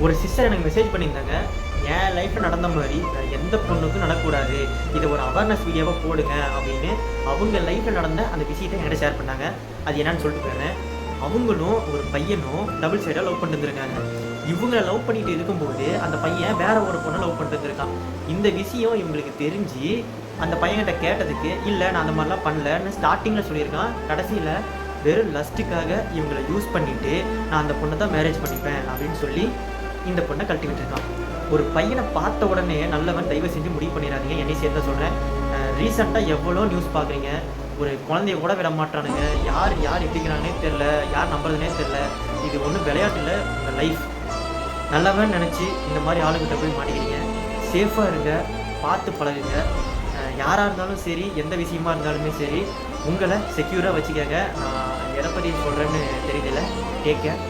ஒரு சிஸ்டர் எனக்கு மெசேஜ் பண்ணியிருந்தாங்க, என் லைஃப்பில் நடந்த மாதிரி எந்த பொண்ணுக்கும் நடக்கக்கூடாது, இதை ஒரு அவேர்னஸ் வீடியோவாக போடுங்க அப்படின்னு அவங்க லைஃப்பில் நடந்த அந்த விஷயத்தை என்கிட்ட ஷேர் பண்ணாங்க. அது என்னன்னு சொல்லிட்டு போயிடுறேன். அவங்களும் ஒரு பையனும் டபுள் சைடாக லவ் பண்ணிட்டு இருந்திருக்காங்க. இவங்களை லவ் பண்ணிட்டு இருக்கும்போது அந்த பையன் வேற ஒரு பொண்ணை லவ் பண்ணிட்டு இருந்திருக்கான். இந்த விஷயம் இவங்களுக்கு தெரிஞ்சு அந்த பையன்கிட்ட கேட்டதுக்கு, இல்லை நான் அந்த மாதிரிலாம் பண்ணலன்னு ஸ்டார்டிங்கில் சொல்லியிருக்கான். கடைசியில் வெறும் லஸ்ட்டுக்காக இவங்களை யூஸ் பண்ணிவிட்டு நான் அந்த பொண்ணை தான் மேரேஜ் பண்ணிப்பேன் அப்படின்னு சொல்லி இந்த பொண்ணை கழட்டி விட்டுருக்கான். ஒரு பையனை பார்த்த உடனே நல்லவன் தயவு செஞ்சு முடிவு பண்ணிடாதீங்க. என்னை சேர்த்த சொல்கிறேன். ரீசெண்டாக எவ்வளோ நியூஸ் பார்க்குறீங்க. ஒரு குழந்தைய கூட விட மாட்டானுங்க. யார் எப்படிங்கிறானே தெரில, யார் நம்புறதுனே தெரில. இது ஒன்றும் விளையாட்டு இல்லை, உங்கள் லைஃப். நல்லவன் நினச்சி இந்த மாதிரி ஆளுங்கிட்ட போய் மாட்டிக்கிறீங்க. சேஃபாக இருங்க, பார்த்து பழகுங்க. யாராக இருந்தாலும் சரி, எந்த விஷயமா இருந்தாலுமே சரி, உங்களை செக்யூராக வச்சுக்கங்க. நான் எதை பற்றி சொல்கிறேன்னு தெரியல. Take care.